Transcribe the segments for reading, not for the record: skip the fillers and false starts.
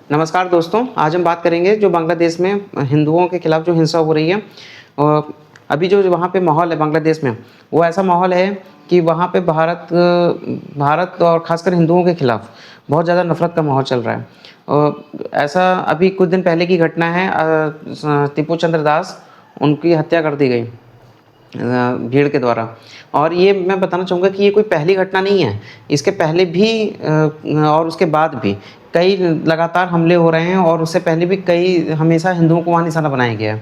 नमस्कार दोस्तों, आज हम बात करेंगे जो बांग्लादेश में हिंदुओं के खिलाफ जो हिंसा हो रही है। अ, अभी जो वहाँ पे माहौल है बांग्लादेश में, वो ऐसा माहौल है कि वहाँ पे भारत और ख़ासकर हिंदुओं के खिलाफ बहुत ज़्यादा नफ़रत का माहौल चल रहा है। ऐसा अभी कुछ दिन पहले की घटना है। टीपू चंद्र दास, उनकी हत्या कर दी गई भीड़ के द्वारा। और ये मैं बताना चाहूँगा कि ये कोई पहली घटना नहीं है। इसके पहले भी और उसके बाद भी कई लगातार हमले हो रहे हैं और उससे पहले भी कई हमेशा हिंदुओं को वहाँ निशाना बनाया गया है।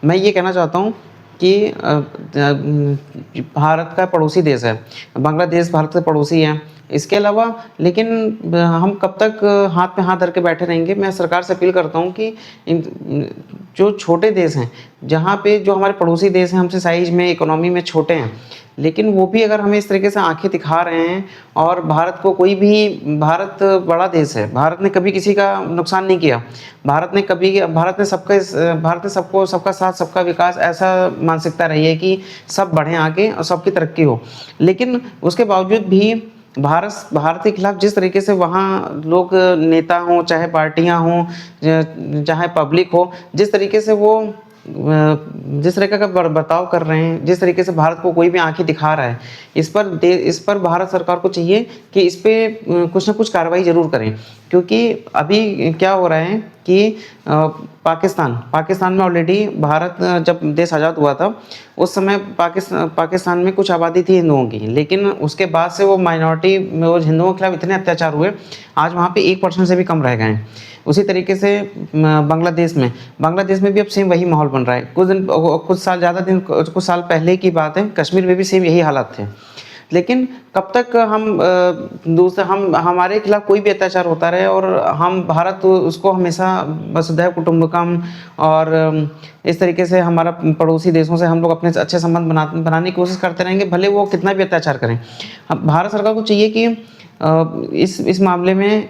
मैं ये कहना चाहता हूँ कि भारत का पड़ोसी देश है, बांग्लादेश भारत के पड़ोसी है। इसके अलावा लेकिन हम कब तक हाथ पे हाथ धर के बैठे रहेंगे? मैं सरकार से अपील करता हूँ कि इन जो छोटे देश हैं, जहाँ पे जो हमारे पड़ोसी देश हैं, हमसे साइज़ में, इकोनॉमी में छोटे हैं, लेकिन वो भी अगर हमें इस तरीके से आँखें दिखा रहे हैं और भारत बड़ा देश है, भारत ने कभी किसी का नुकसान नहीं किया। भारत ने सबको सबका साथ, सबका विकास, ऐसा मानसिकता रही है कि सब बढ़ें आगे और सबकी तरक्की हो। लेकिन उसके बावजूद भी भारत के खिलाफ जिस तरीके से वहाँ लोग, नेता हों, चाहे पार्टियाँ हों, चाहे पब्लिक हो, जिस तरीके का बर्ताव कर रहे हैं, जिस तरीके से भारत को कोई भी आंखें दिखा रहा है, इस पर भारत सरकार को चाहिए कि इस पे कुछ ना कुछ कार्रवाई ज़रूर करें। क्योंकि अभी क्या हो रहा है कि पाकिस्तान में ऑलरेडी भारत जब देश आज़ाद हुआ था, उस समय पाकिस्तान में कुछ आबादी थी हिंदुओं की, लेकिन उसके बाद से वो माइनॉरिटी में वो हिंदुओं के खिलाफ इतने अत्याचार हुए, आज वहाँ पे 1% से भी कम रह गए हैं। उसी तरीके से बांग्लादेश में भी अब सेम वही माहौल बन रहा है। कुछ साल पहले की बात है, कश्मीर में भी सेम यही हालात थे। लेकिन कब तक हम हमारे खिलाफ कोई भी अत्याचार होता रहे और हम भारत उसको हमेशा वसुधैव कुटुंबकम और इस तरीके से हमारा पड़ोसी देशों से हम लोग अपने अच्छे संबंध बनाने की कोशिश करते रहेंगे, भले वो कितना भी अत्याचार करें। भारत सरकार को चाहिए कि इस मामले में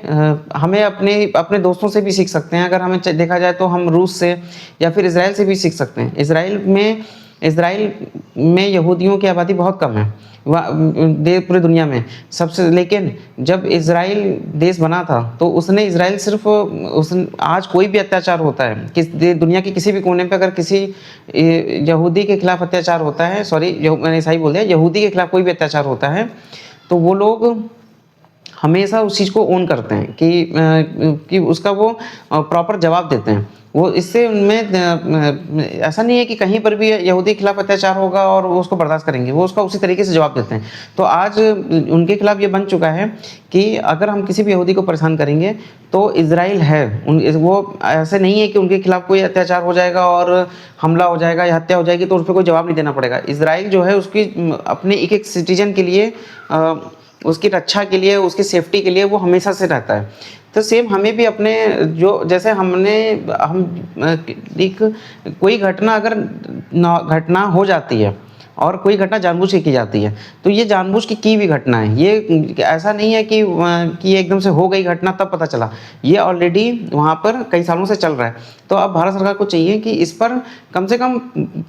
हमें अपने दोस्तों से भी सीख सकते हैं। अगर हमें देखा जाए तो हम रूस से या फिर इज़राइल से भी सीख सकते हैं। इज़राइल में यहूदियों की आबादी बहुत कम है पूरी दुनिया में सबसे। लेकिन जब इज़राइल देश बना था तो उसने इज़राइल सिर्फ आज कोई भी अत्याचार होता है दुनिया के किसी भी कोने पे, अगर किसी यहूदी के खिलाफ अत्याचार होता है, मैंने सही बोल दिया, यहूदी के खिलाफ कोई भी अत्याचार होता है, तो वो लोग हमेशा उस चीज़ को ओन करते हैं कि उसका वो प्रॉपर जवाब देते हैं। वो इससे उनमें ऐसा नहीं है कि कहीं पर भी यहूदी के खिलाफ अत्याचार होगा और वो उसको बर्दाश्त करेंगे, वो उसका उसी तरीके से जवाब देते हैं। तो आज उनके खिलाफ ये बन चुका है कि अगर हम किसी भी यहूदी को परेशान करेंगे तो इज़राइल है वो ऐसे नहीं है कि उनके खिलाफ कोई अत्याचार हो जाएगा और हमला हो जाएगा या हत्या हो जाएगी तो उस पर कोई जवाब नहीं देना पड़ेगा। इज़राइल जो है उसकी अपने एक सिटीजन के लिए, उसकी रक्षा के लिए, उसकी सेफ्टी के लिए वो हमेशा से रहता है। तो सेम हमें भी अपने जो जैसे हम एक कोई घटना अगर घटना हो जाती है और कोई घटना जानबूझ के की जाती है, तो ये जानबूझ के की भी घटना है। ये ऐसा नहीं है कि एकदम से हो गई घटना तब पता चला, ये ऑलरेडी वहाँ पर कई सालों से चल रहा है। तो अब भारत सरकार को चाहिए कि इस पर कम से कम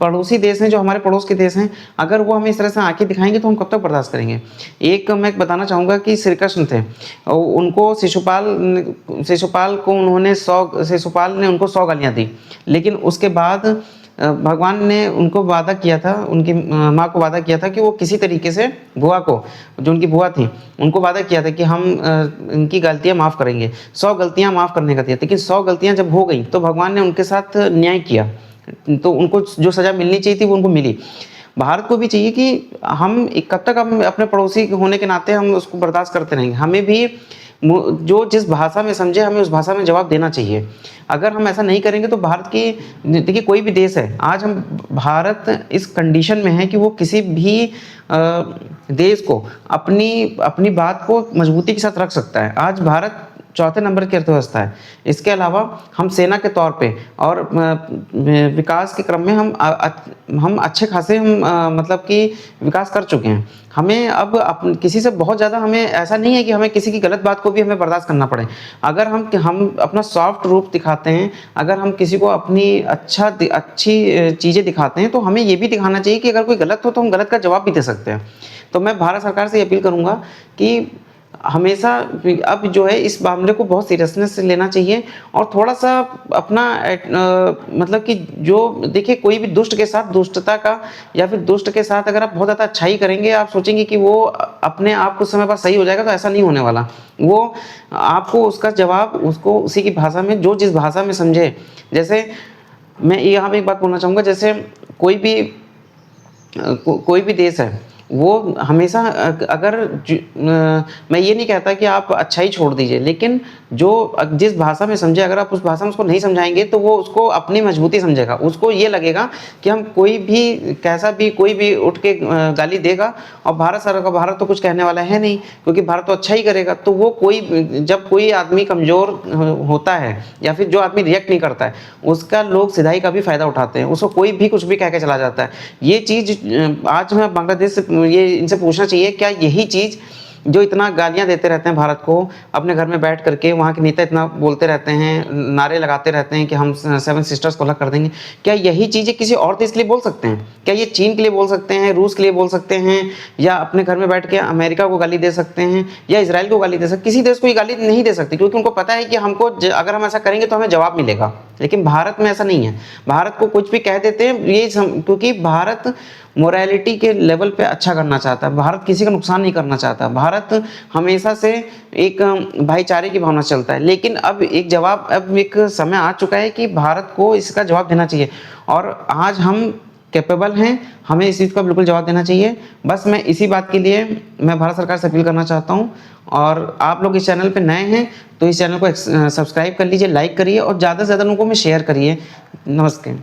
पड़ोसी देश हैं, जो हमारे पड़ोस के देश हैं, अगर वो हमें इस तरह से आंखें दिखाएंगे तो हम कब तक बर्दाश्त करेंगे। एक मैं बताना चाहूँगा कि श्री कृष्ण थे, उनको शिशुपाल ने उनको 100 गालियाँ दी, लेकिन उसके बाद भगवान ने उनको वादा किया था, उनकी माँ को वादा किया था कि वो किसी तरीके से बुआ को, जो उनकी बुआ थी, उनको वादा किया था कि हम इनकी गलतियाँ माफ़ करेंगे। 100 गलतियाँ माफ़ करने का दिया, लेकिन 100 गलतियाँ जब हो गई तो भगवान ने उनके साथ न्याय किया, तो उनको जो सज़ा मिलनी चाहिए थी वो उनको मिली। भारत को भी चाहिए कि कब तक हम अपने पड़ोसी होने के नाते हम उसको बर्दाश्त करते रहेंगे। हमें भी जो जिस भाषा में समझे हमें उस भाषा में जवाब देना चाहिए। अगर हम ऐसा नहीं करेंगे तो देखिए कोई भी देश है, आज भारत इस कंडीशन में है कि वो किसी भी देश को अपनी बात को मजबूती के साथ रख सकता है। आज भारत चौथे नंबर की अर्थव्यवस्था है। इसके अलावा हम सेना के तौर पे और विकास के क्रम में हम अच्छे खासे मतलब कि विकास कर चुके हैं। हमें अब किसी से बहुत ज़्यादा, हमें ऐसा नहीं है कि हमें किसी की गलत बात को भी हमें बर्दाश्त करना पड़े। अगर हम अपना सॉफ्ट रूप दिखाते हैं, अगर हम किसी को अपनी अच्छी चीज़ें दिखाते हैं, तो हमें ये भी दिखाना चाहिए कि अगर कोई गलत हो तो हम गलत का जवाब भी दे सकते हैं। तो मैं भारत सरकार से अपील करूँगा कि हमेशा अब जो है इस मामले को बहुत सीरियसनेस से लेना चाहिए और थोड़ा-सा अपना मतलब कि जो देखिए कोई भी दुष्ट के साथ दुष्टता का या फिर दुष्ट के साथ अगर आप बहुत ज़्यादा अच्छाई करेंगे, आप सोचेंगे कि वो अपने आप कुछ समय बाद सही हो जाएगा, तो ऐसा नहीं होने वाला। वो आपको उसका जवाब उसको उसी की भाषा में जो जिस भाषा में समझे, जैसे मैं यहाँ पे एक बात बोलना चाहूँगा, जैसे कोई भी कोई भी देश है, वो हमेशा अगर मैं ये नहीं कहता कि आप अच्छाई छोड़ दीजिए, लेकिन जो जिस भाषा में समझे, अगर आप उस भाषा में उसको नहीं समझाएँगे, तो वो उसको अपनी मजबूती समझेगा। उसको ये लगेगा कि हम कोई भी कैसा भी कोई भी उठ के गाली देगा और भारत तो कुछ कहने वाला है नहीं, क्योंकि भारत तो अच्छा ही करेगा। तो वो कोई जब कोई आदमी कमज़ोर होता है या फिर जो आदमी रिएक्ट नहीं करता है, उसका लोग सिधाई का भी फ़ायदा उठाते हैं। उसको कोई भी कुछ भी कह के चला जाता है। ये चीज़ आज हमें बांग्लादेश से ये इनसे पूछना चाहिए, क्या यही चीज़ जो इतना गालियाँ देते रहते हैं भारत को, अपने घर में बैठ करके वहाँ के नेता इतना बोलते रहते हैं, नारे लगाते रहते हैं कि हम सेवन सिस्टर्स को अलग कर देंगे, क्या यही चीज़ें किसी और देश के लिए बोल सकते हैं? क्या ये चीन के लिए बोल सकते हैं, रूस के लिए बोल सकते हैं, या अपने घर में बैठ के अमेरिका को गाली दे सकते हैं, या इज़राइल को गाली दे सकते हैं? किसी देश को ये गाली नहीं दे सकते, क्योंकि उनको पता है कि हमको अगर हम ऐसा करेंगे तो हमें जवाब मिलेगा। लेकिन भारत में ऐसा नहीं है। भारत को कुछ भी कह देते हैं, क्योंकि भारत मोरालिटी के लेवल पे अच्छा करना चाहता है। भारत किसी का नुकसान नहीं करना चाहता। भारत हमेशा से एक भाईचारे की भावना से चलता है। लेकिन अब एक समय आ चुका है कि भारत को इसका जवाब देना चाहिए, और आज हम कैपेबल हैं, हमें इस चीज़ का बिल्कुल जवाब देना चाहिए। बस मैं इसी बात के लिए मैं भारत सरकार से अपील करना चाहता हूँ, और आप लोग इस चैनल पे नए हैं तो इस चैनल को सब्सक्राइब कर लीजिए, लाइक करिए और ज़्यादा से ज़्यादा लोगों में शेयर करिए। नमस्ते।